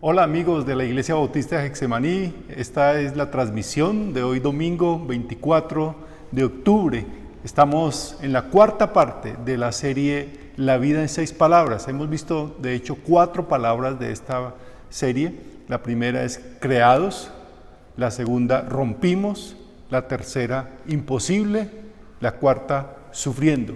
Hola amigos de la Iglesia Bautista de Getsemaní, esta es la transmisión de hoy domingo 24 de octubre. Estamos en la cuarta parte de la serie La vida en 6 palabras. Hemos visto de hecho 4 palabras de esta serie. La primera es creados, la segunda rompimos, la tercera imposible, la cuarta sufriendo.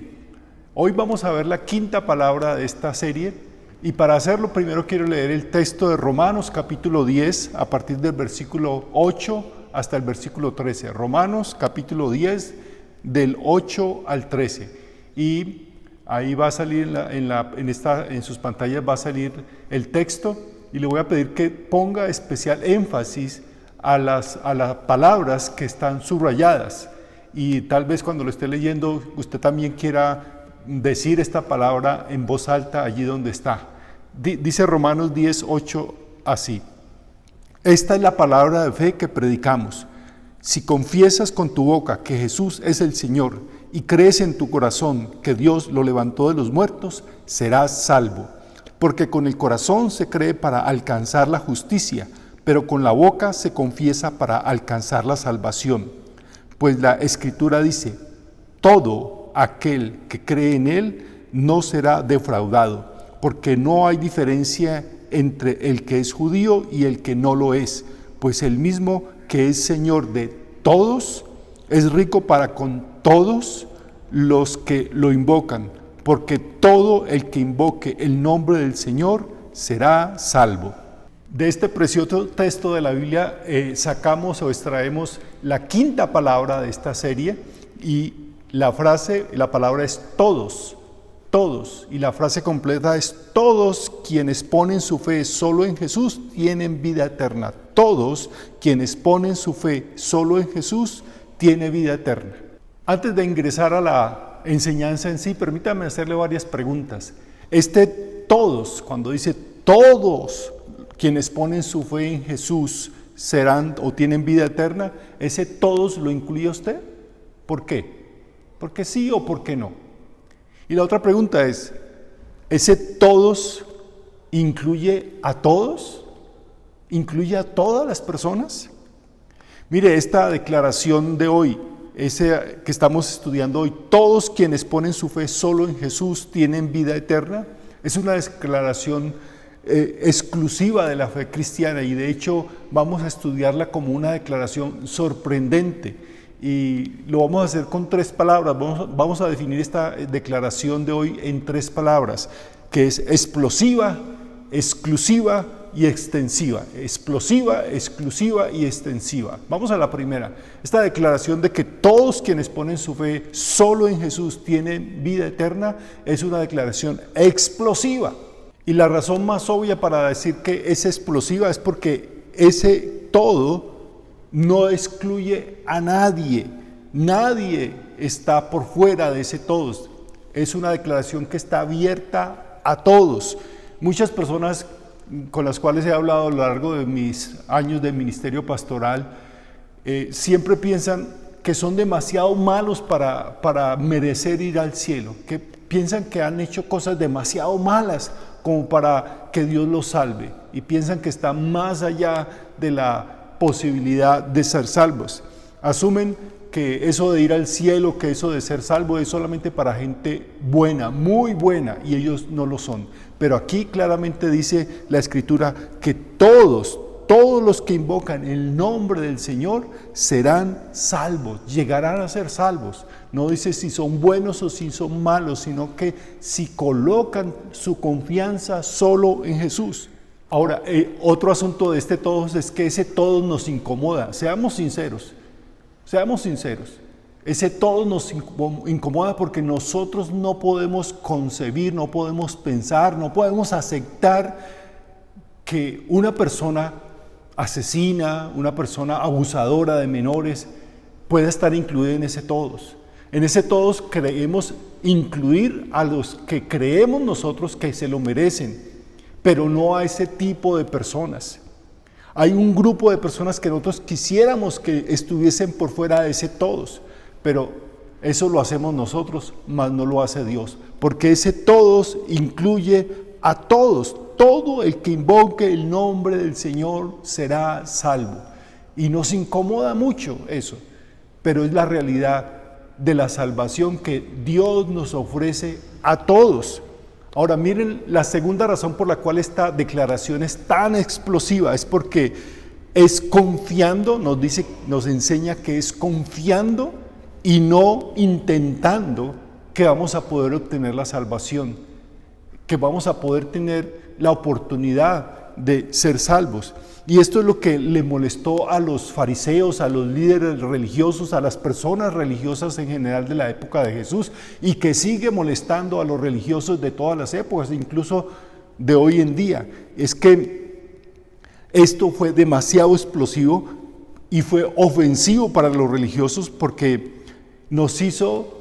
Hoy vamos a ver la quinta palabra de esta serie. Y para hacerlo, primero quiero leer el texto de Romanos capítulo 10, a partir del versículo 8 hasta el versículo 13. Romanos capítulo 10, del 8 al 13. Y ahí va a salir en sus pantallas va a salir el texto, y le voy a pedir que ponga especial énfasis a las palabras que están subrayadas. Y tal vez cuando lo esté leyendo, usted también quiera decir esta palabra en voz alta allí donde está. Dice Romanos 10:8 así: esta es la palabra de fe que predicamos. Si confiesas con tu boca que Jesús es el Señor y crees en tu corazón que Dios lo levantó de los muertos, serás salvo. Porque con el corazón se cree para alcanzar la justicia, pero con la boca se confiesa para alcanzar la salvación. Pues la Escritura dice: todo aquel que cree en Él no será defraudado. Porque no hay diferencia entre el que es judío y el que no lo es, pues el mismo que es Señor de todos es rico para con todos los que lo invocan, porque todo el que invoque el nombre del Señor será salvo. De este precioso texto de la Biblia sacamos o extraemos la quinta palabra de esta serie, y la palabra es todos. Todos, y la frase completa es: todos quienes ponen su fe solo en Jesús tienen vida eterna. Todos quienes ponen su fe solo en Jesús tienen vida eterna. Antes de ingresar a la enseñanza en sí, permítame hacerle varias preguntas. Todos, cuando dice todos quienes ponen su fe en Jesús serán o tienen vida eterna, ¿ese todos lo incluye usted? ¿Por qué? ¿Por qué sí o por qué no? Y la otra pregunta es: ¿ese todos incluye a todos? ¿Incluye a todas las personas? Mire, esta declaración de hoy, que estamos estudiando hoy, todos quienes ponen su fe solo en Jesús tienen vida eterna, es una declaración exclusiva de la fe cristiana, y de hecho vamos a estudiarla como una declaración sorprendente. Y lo vamos a hacer con 3 palabras. Vamos a definir esta declaración de hoy en 3 palabras, que es explosiva, exclusiva y extensiva. Explosiva, exclusiva y extensiva. Vamos a la primera. Esta declaración de que todos quienes ponen su fe solo en Jesús tienen vida eterna es una declaración explosiva. Y la razón más obvia para decir que es explosiva es porque ese todo no excluye a nadie. Nadie está por fuera de ese todos. Es una declaración que está abierta a todos. Muchas personas con las cuales he hablado a lo largo de mis años de ministerio pastoral siempre piensan que son demasiado malos para merecer ir al cielo, que piensan que han hecho cosas demasiado malas como para que Dios los salve, y piensan que están más allá de la posibilidad de ser salvos. Asumen que eso de ir al cielo, que eso de ser salvo es solamente para gente buena, muy buena, y ellos no lo son. Pero aquí claramente dice la Escritura que todos los que invocan el nombre del Señor serán salvos, llegarán a ser salvos. No dice si son buenos o si son malos, sino que si colocan su confianza solo en Jesús. Ahora, otro asunto de todos es que ese todos nos incomoda. Seamos sinceros. Ese todos nos incomoda porque nosotros no podemos concebir, no podemos pensar, no podemos aceptar que una persona asesina, una persona abusadora de menores pueda estar incluida en ese todos. En ese todos creemos incluir a los que creemos nosotros que se lo merecen, pero no a ese tipo de personas. Hay un grupo de personas que nosotros quisiéramos que estuviesen por fuera de ese todos, pero eso lo hacemos nosotros, mas no lo hace Dios, porque ese todos incluye a todos. todo el que invoque el nombre del Señor será salvo. Y nos incomoda mucho eso, pero es la realidad de la salvación que Dios nos ofrece a todos. Ahora miren la segunda razón por la cual esta declaración es tan explosiva, es porque es confiando, nos enseña que es confiando y no intentando que vamos a poder obtener la salvación, que vamos a poder tener la oportunidad de ser salvos. Y esto es lo que le molestó a los fariseos, a los líderes religiosos, a las personas religiosas en general de la época de Jesús, y que sigue molestando a los religiosos de todas las épocas, incluso de hoy en día. Es que esto fue demasiado explosivo y fue ofensivo para los religiosos porque nos hizo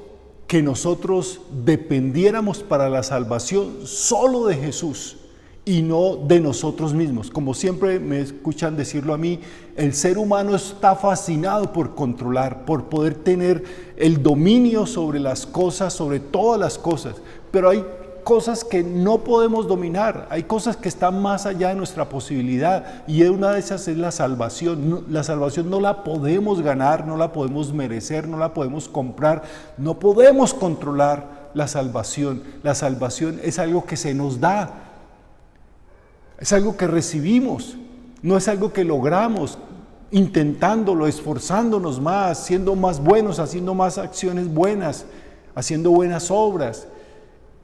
que nosotros dependiéramos para la salvación solo de Jesús y no de nosotros mismos. Como siempre me escuchan decirlo a mí, el ser humano está fascinado por controlar, por poder tener el dominio sobre las cosas, sobre todas las cosas, pero hay cosas que no podemos dominar, hay cosas que están más allá de nuestra posibilidad, y una de esas es la salvación. La salvación no la podemos ganar, no la podemos merecer, no la podemos comprar, no podemos controlar la salvación. La salvación es algo que se nos da, es algo que recibimos, no es algo que logramos intentándolo, esforzándonos más, siendo más buenos, haciendo más acciones buenas, haciendo buenas obras.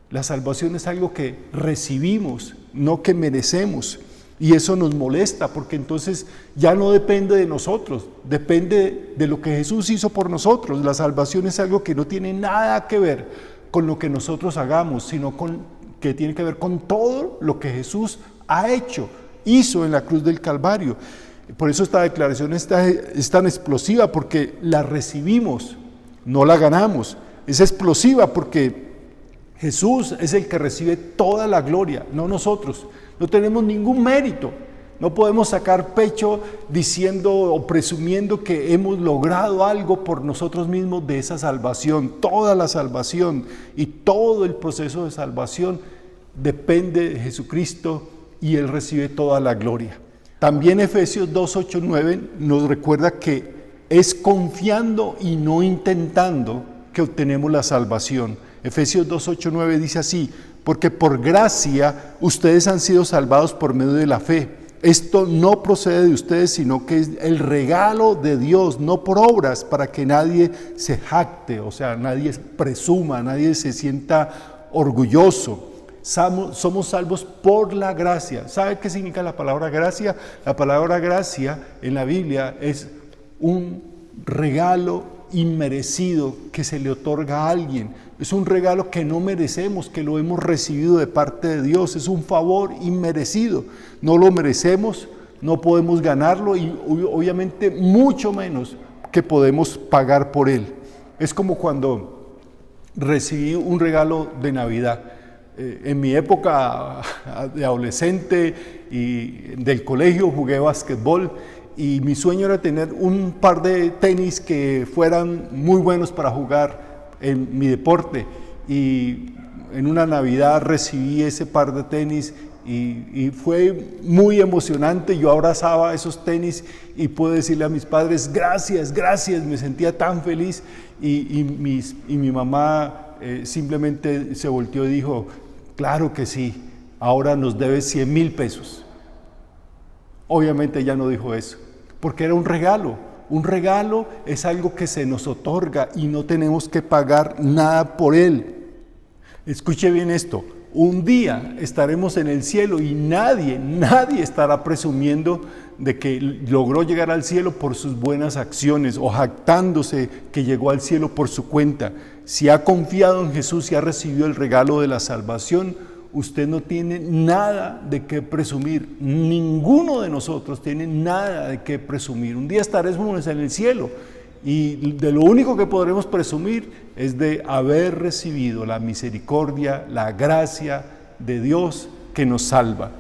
La salvación es algo que recibimos, no que merecemos, y eso nos molesta porque entonces ya no depende de nosotros, depende de lo que Jesús hizo por nosotros. La salvación es algo que no tiene nada que ver con lo que nosotros hagamos, sino que tiene que ver con todo lo que Jesús hizo en la cruz del Calvario. Por eso esta declaración es tan explosiva, porque la recibimos, no la ganamos. Es explosiva porque Jesús es el que recibe toda la gloria, no nosotros. No tenemos ningún mérito. No podemos sacar pecho diciendo o presumiendo que hemos logrado algo por nosotros mismos de esa salvación. Toda la salvación y todo el proceso de salvación depende de Jesucristo y Él recibe toda la gloria. También Efesios 2, 8, 9 nos recuerda que es confiando y no intentando que obtenemos la salvación. Efesios 2, 8, 9 dice así: porque por gracia ustedes han sido salvados por medio de la fe. Esto no procede de ustedes, sino que es el regalo de Dios, no por obras, para que nadie se jacte, o sea, nadie presuma, nadie se sienta orgulloso. Somos salvos por la gracia. ¿Sabe qué significa la palabra gracia? La palabra gracia en la Biblia es un regalo inmerecido que se le otorga a alguien. Es un regalo que no merecemos, que lo hemos recibido de parte de Dios. Es un favor inmerecido. No lo merecemos, no podemos ganarlo y obviamente mucho menos que podemos pagar por él. Es como cuando recibí un regalo de Navidad. En mi época de adolescente y del colegio jugué básquetbol y mi sueño era tener un par de tenis que fueran muy buenos para jugar en mi deporte, y en una Navidad recibí ese par de tenis y fue muy emocionante. Yo abrazaba esos tenis y pude decirle a mis padres gracias, gracias, me sentía tan feliz, y mi mamá simplemente se volteó y dijo: claro que sí, ahora nos debes 100,000 pesos. Obviamente ella no dijo eso, porque era un regalo. Un regalo es algo que se nos otorga y no tenemos que pagar nada por él. Escuche bien esto: un día estaremos en el cielo y nadie estará presumiendo de que logró llegar al cielo por sus buenas acciones o jactándose que llegó al cielo por su cuenta. Si ha confiado en Jesús y ha recibido el regalo de la salvación, usted no tiene nada de qué presumir. Ninguno de nosotros tiene nada de qué presumir. Un día estaremos en el cielo y de lo único que podremos presumir es de haber recibido la misericordia, la gracia de Dios que nos salva.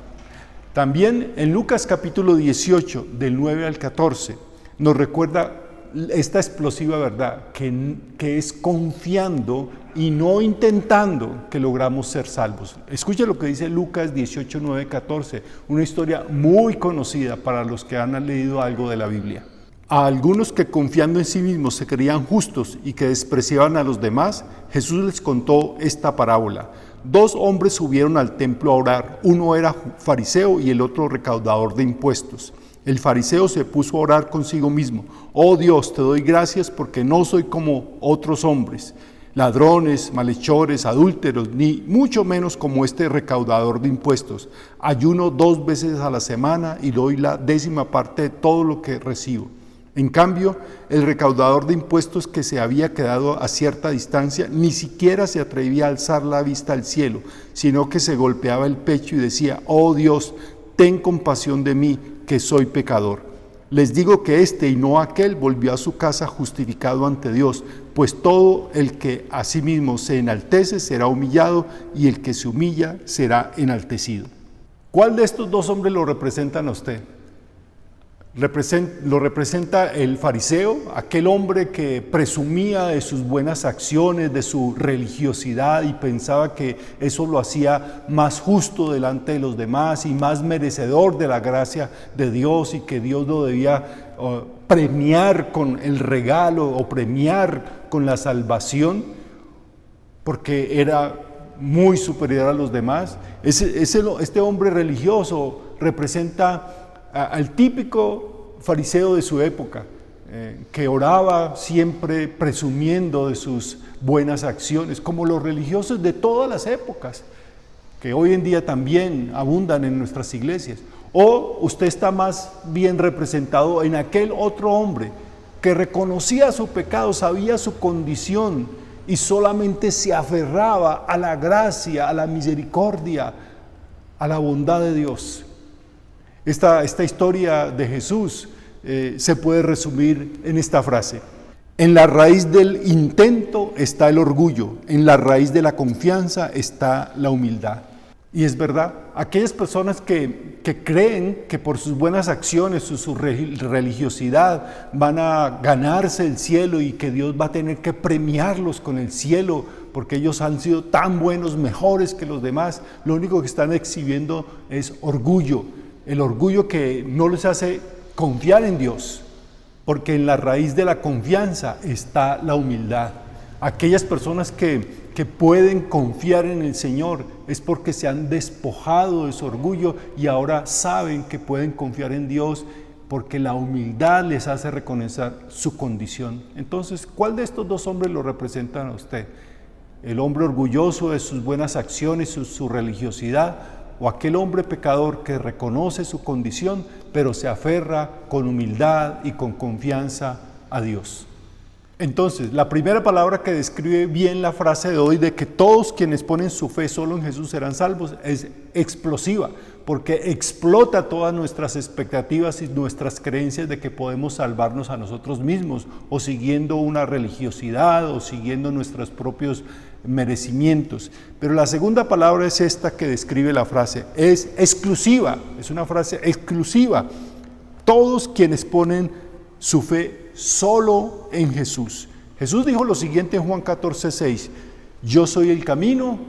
También en Lucas capítulo 18, del 9 al 14, nos recuerda esta explosiva verdad, que es confiando y no intentando que logramos ser salvos. Escucha lo que dice Lucas 18, 9, 14, una historia muy conocida para los que han leído algo de la Biblia. A algunos que confiando en sí mismos se creían justos y que despreciaban a los demás, Jesús les contó esta parábola. 2 hombres subieron al templo a orar, uno era fariseo y el otro recaudador de impuestos. El fariseo se puso a orar consigo mismo: oh Dios, te doy gracias porque no soy como otros hombres, ladrones, malhechores, adúlteros, ni mucho menos como este recaudador de impuestos. Ayuno 2 veces a la semana y doy la 10ª parte de todo lo que recibo. En cambio, el recaudador de impuestos, que se había quedado a cierta distancia, ni siquiera se atrevía a alzar la vista al cielo, sino que se golpeaba el pecho y decía: oh Dios, ten compasión de mí, que soy pecador. Les digo que este y no aquel volvió a su casa justificado ante Dios, pues todo el que a sí mismo se enaltece será humillado, y el que se humilla será enaltecido. ¿Cuál de estos 2 hombres lo representan a usted? Lo representa el fariseo, aquel hombre que presumía de sus buenas acciones, de su religiosidad, y pensaba que eso lo hacía más justo delante de los demás y más merecedor de la gracia de Dios, y que Dios lo debía premiar con el regalo o premiar con la salvación porque era muy superior a los demás. Este hombre religioso representa al típico fariseo de su época, que oraba siempre presumiendo de sus buenas acciones, como los religiosos de todas las épocas, que hoy en día también abundan en nuestras iglesias. O usted está más bien representado en aquel otro hombre que reconocía su pecado, sabía su condición y solamente se aferraba a la gracia, a la misericordia, a la bondad de Dios. Esta historia de Jesús se puede resumir en esta frase: en la raíz del intento está el orgullo, en la raíz de la confianza está la humildad. Y es verdad, aquellas personas que creen que por sus buenas acciones, su religiosidad, van a ganarse el cielo y que Dios va a tener que premiarlos con el cielo porque ellos han sido tan buenos, mejores que los demás, lo único que están exhibiendo es orgullo. El orgullo que no les hace confiar en Dios, porque en la raíz de la confianza está la humildad. Aquellas personas que pueden confiar en el Señor es porque se han despojado de su orgullo y ahora saben que pueden confiar en Dios, porque la humildad les hace reconocer su condición. Entonces, ¿cuál de estos 2 hombres lo representan a usted? ¿El hombre orgulloso de sus buenas acciones, su religiosidad, o aquel hombre pecador que reconoce su condición, pero se aferra con humildad y con confianza a Dios? Entonces, la primera palabra que describe bien la frase de hoy de que todos quienes ponen su fe solo en Jesús serán salvos es explosiva, porque explota todas nuestras expectativas y nuestras creencias de que podemos salvarnos a nosotros mismos, o siguiendo una religiosidad, o siguiendo nuestros propios merecimientos. Pero la segunda palabra es esta que describe la frase: es exclusiva, es una frase exclusiva. Todos quienes ponen su fe solo en Jesús. Jesús dijo lo siguiente en Juan 14:6: yo soy el camino,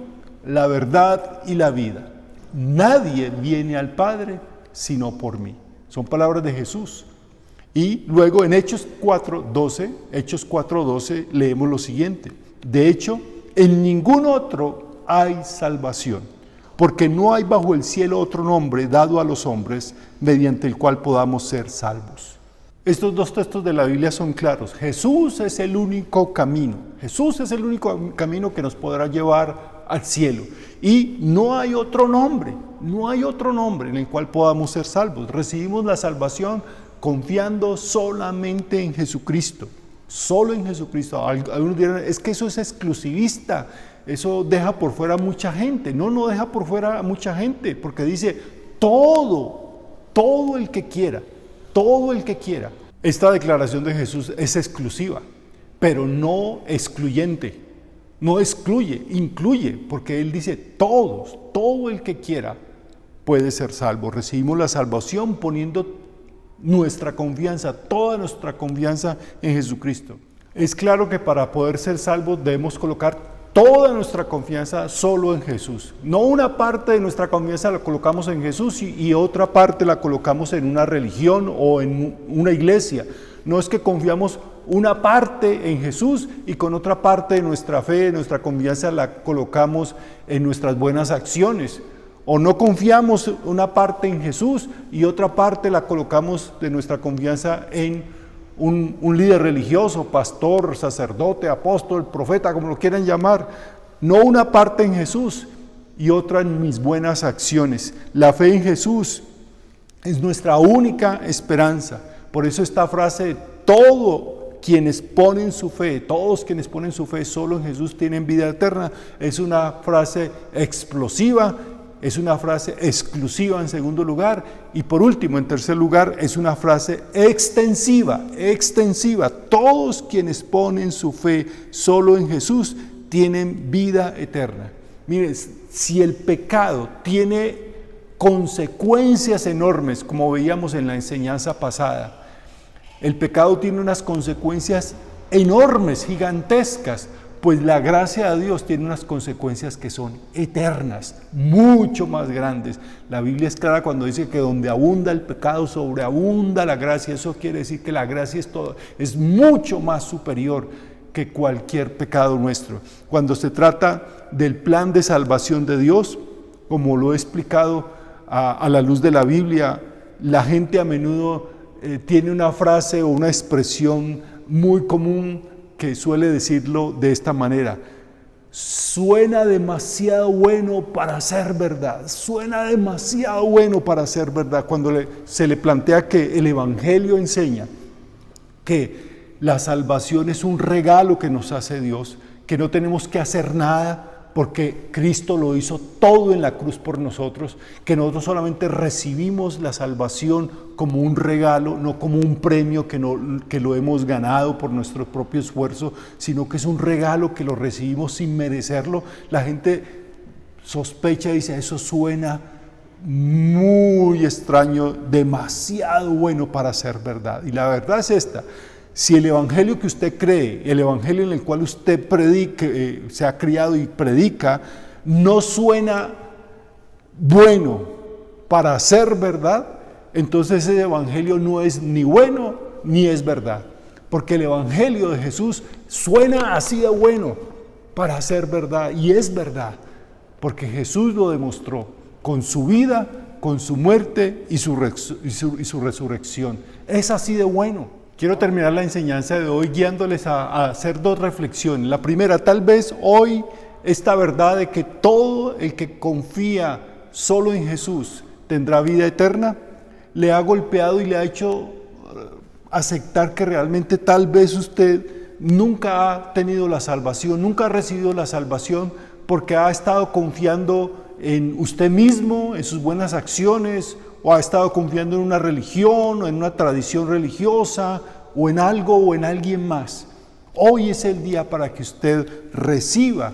la verdad y la vida. Nadie viene al Padre sino por mí. Son palabras de Jesús. Y luego en Hechos 4:12 leemos lo siguiente: de hecho, en ningún otro hay salvación, porque no hay bajo el cielo otro nombre dado a los hombres mediante el cual podamos ser salvos. Estos 2 textos de la Biblia son claros. Jesús es el único camino. Jesús es el único camino que nos podrá llevar al cielo. Y no hay otro nombre en el cual podamos ser salvos. Recibimos la salvación confiando solamente en Jesucristo. Solo en Jesucristo. Algunos dirán: es que eso es exclusivista, eso deja por fuera a mucha gente. No deja por fuera a mucha gente, porque dice todo el que quiera. Todo el que quiera. Esta declaración de Jesús es exclusiva, pero no excluyente. No excluye, incluye, porque Él dice todo el que quiera puede ser salvo. Recibimos la salvación poniendo nuestra confianza, toda nuestra confianza en Jesucristo. Es claro que para poder ser salvos debemos colocar toda nuestra confianza solo en Jesús. No una parte de nuestra confianza la colocamos en Jesús y otra parte la colocamos en una religión o en una iglesia. No es que confiamos una parte en Jesús y con otra parte de nuestra fe, de nuestra confianza la colocamos en nuestras buenas acciones. O no confiamos una parte en Jesús y otra parte la colocamos de nuestra confianza en un líder religioso, pastor, sacerdote, apóstol, profeta, como lo quieran llamar. No una parte en Jesús y otra en mis buenas acciones. La fe en Jesús es nuestra única esperanza. Por eso esta frase, todos quienes ponen su fe solo en Jesús tienen vida eterna, es una frase explosiva. Es una frase exclusiva en segundo lugar y por último, en tercer lugar, es una frase extensiva. Todos quienes ponen su fe solo en Jesús tienen vida eterna. Miren, si el pecado tiene consecuencias enormes, como veíamos en la enseñanza pasada, el pecado tiene unas consecuencias enormes, gigantescas. Pues la gracia de Dios tiene unas consecuencias que son eternas, mucho más grandes. La Biblia es clara cuando dice que donde abunda el pecado, sobreabunda la gracia. Eso quiere decir que la gracia es mucho más superior que cualquier pecado nuestro. Cuando se trata del plan de salvación de Dios, como lo he explicado a la luz de la Biblia, la gente a menudo tiene una frase o una expresión muy común que suele decirlo de esta manera: suena demasiado bueno para ser verdad, suena demasiado bueno para ser verdad. Cuando se le plantea que el Evangelio enseña que la salvación es un regalo que nos hace Dios, que no tenemos que hacer nada porque Cristo lo hizo todo en la cruz por nosotros, que nosotros solamente recibimos la salvación como un regalo, no como un premio que lo hemos ganado por nuestro propio esfuerzo, sino que es un regalo que lo recibimos sin merecerlo. La gente sospecha y dice: eso suena muy extraño, demasiado bueno para ser verdad. Y la verdad es esta: si el evangelio que usted cree, el evangelio en el cual usted se ha criado y predica, no suena bueno para ser verdad, entonces ese evangelio no es ni bueno ni es verdad. Porque el evangelio de Jesús suena así de bueno para ser verdad, y es verdad, porque Jesús lo demostró con su vida, con su muerte y su resurrección. Es así de bueno. Quiero terminar la enseñanza de hoy guiándoles a hacer dos reflexiones. La primera: tal vez hoy esta verdad de que todo el que confía solo en Jesús tendrá vida eterna, le ha golpeado y le ha hecho aceptar que realmente tal vez usted nunca ha tenido la salvación, nunca ha recibido la salvación porque ha estado confiando en usted mismo, en sus buenas acciones, o ha estado confiando en una religión o en una tradición religiosa o en algo o en alguien más. Hoy es el día para que usted reciba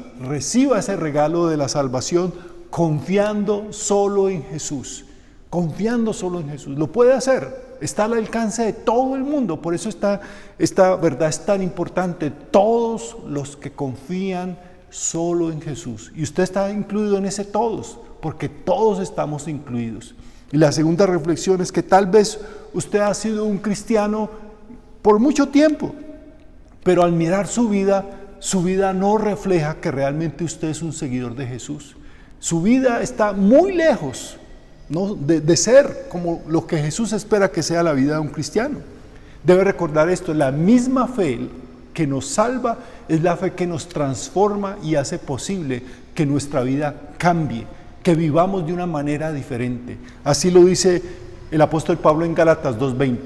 ese regalo de la salvación confiando solo en Jesús. Confiando solo en Jesús. Lo puede hacer, está al alcance de todo el mundo. Por eso esta verdad es tan importante. Todos los que confían solo en Jesús. Y usted está incluido en ese todos, porque todos estamos incluidos. Y la segunda reflexión es que tal vez usted ha sido un cristiano por mucho tiempo, pero al mirar su vida no refleja que realmente usted es un seguidor de Jesús. Su vida está muy lejos, ¿no?, de ser como lo que Jesús espera que sea la vida de un cristiano. Debe recordar esto: la misma fe que nos salva es la fe que nos transforma y hace posible que nuestra vida cambie, que vivamos de una manera diferente. Así lo dice el apóstol Pablo en Gálatas 2:20.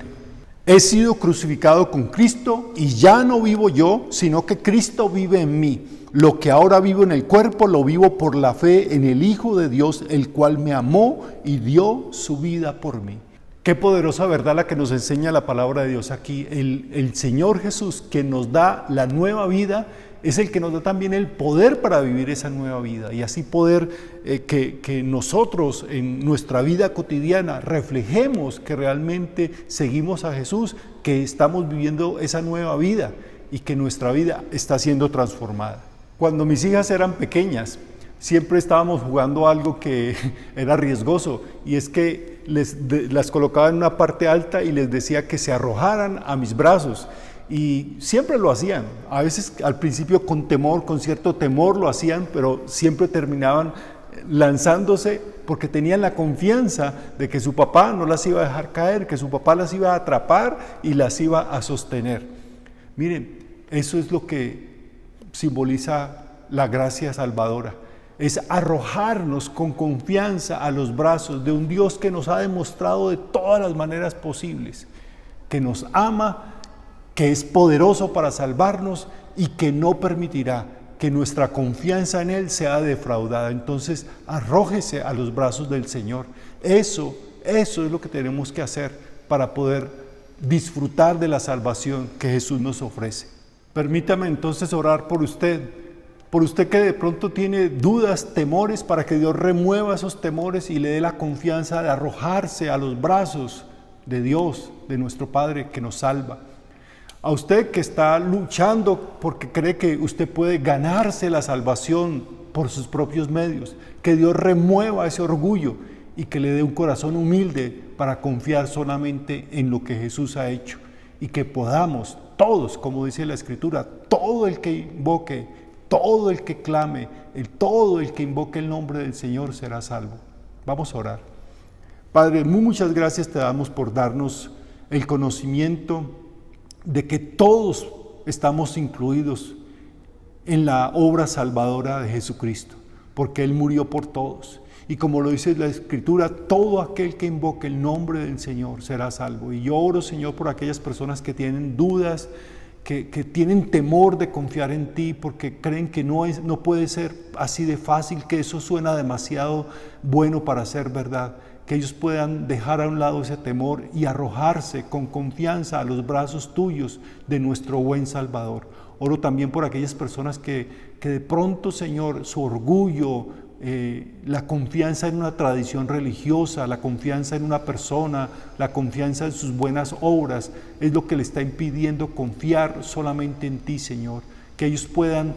He sido crucificado con Cristo y ya no vivo yo, sino que Cristo vive en mí. Lo que ahora vivo en el cuerpo lo vivo por la fe en el Hijo de Dios, el cual me amó y dio su vida por mí. Qué poderosa verdad la que nos enseña la palabra de Dios aquí. El Señor Jesús, que nos da la nueva vida, es el que nos da también el poder para vivir esa nueva vida y así poder que nosotros en nuestra vida cotidiana reflejemos que realmente seguimos a Jesús, que estamos viviendo esa nueva vida y que nuestra vida está siendo transformada. Cuando mis hijas eran pequeñas, siempre estábamos jugando algo que era riesgoso, y es que las colocaba en una parte alta y les decía que se arrojaran a mis brazos. Y siempre lo hacían, a veces al principio con temor, con cierto temor lo hacían, pero siempre terminaban lanzándose porque tenían la confianza de que su papá no las iba a dejar caer, que su papá las iba a atrapar y las iba a sostener. Miren, eso es lo que simboliza la gracia salvadora. Es arrojarnos con confianza a los brazos de un Dios que nos ha demostrado de todas las maneras posibles, que nos ama, que es poderoso para salvarnos y que no permitirá que nuestra confianza en Él sea defraudada. Entonces, arrójese a los brazos del Señor. Eso es lo que tenemos que hacer para poder disfrutar de la salvación que Jesús nos ofrece. Permítame entonces orar por usted que de pronto tiene dudas, temores, para que Dios remueva esos temores y le dé la confianza de arrojarse a los brazos de Dios, de nuestro Padre que nos salva. A usted que está luchando porque cree que usted puede ganarse la salvación por sus propios medios, que Dios remueva ese orgullo y que le dé un corazón humilde para confiar solamente en lo que Jesús ha hecho, y que podamos todos, como dice la Escritura, todo el que invoque, todo el que clame, todo el que invoque el nombre del Señor será salvo. Vamos a orar. Padre, muchas gracias te damos por darnos el conocimiento de que todos estamos incluidos en la obra salvadora de Jesucristo, porque Él murió por todos. Y como lo dice la Escritura, todo aquel que invoque el nombre del Señor será salvo. Y yo oro, Señor, por aquellas personas que tienen dudas, que tienen temor de confiar en ti, porque creen que no puede ser así de fácil, que eso suena demasiado bueno para ser verdad. Que ellos puedan dejar a un lado ese temor y arrojarse con confianza a los brazos tuyos de nuestro buen Salvador. Oro también por aquellas personas que de pronto, Señor, su orgullo, la confianza en una tradición religiosa, la confianza en una persona, la confianza en sus buenas obras, es lo que le está impidiendo confiar solamente en ti, Señor. Que ellos puedan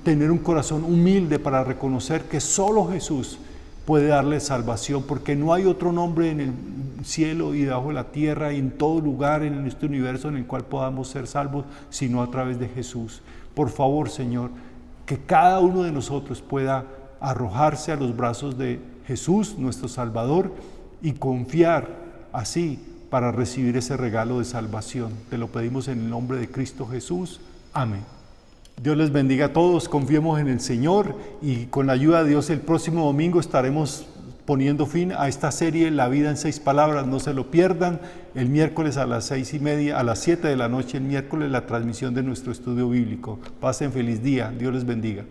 tener un corazón humilde para reconocer que solo Jesús puede darle salvación, porque no hay otro nombre en el cielo y debajo de la tierra y en todo lugar en este universo en el cual podamos ser salvos, sino a través de Jesús. Por favor, Señor, que cada uno de nosotros pueda arrojarse a los brazos de Jesús, nuestro Salvador, y confiar así para recibir ese regalo de salvación. Te lo pedimos en el nombre de Cristo Jesús. Amén. Dios les bendiga a todos, confiemos en el Señor, y con la ayuda de Dios el próximo domingo estaremos poniendo fin a esta serie La vida en 6 palabras. No se lo pierdan, el miércoles a las 6:30, a las 7 de la noche el miércoles, la transmisión de nuestro estudio bíblico. Pasen feliz día, Dios les bendiga.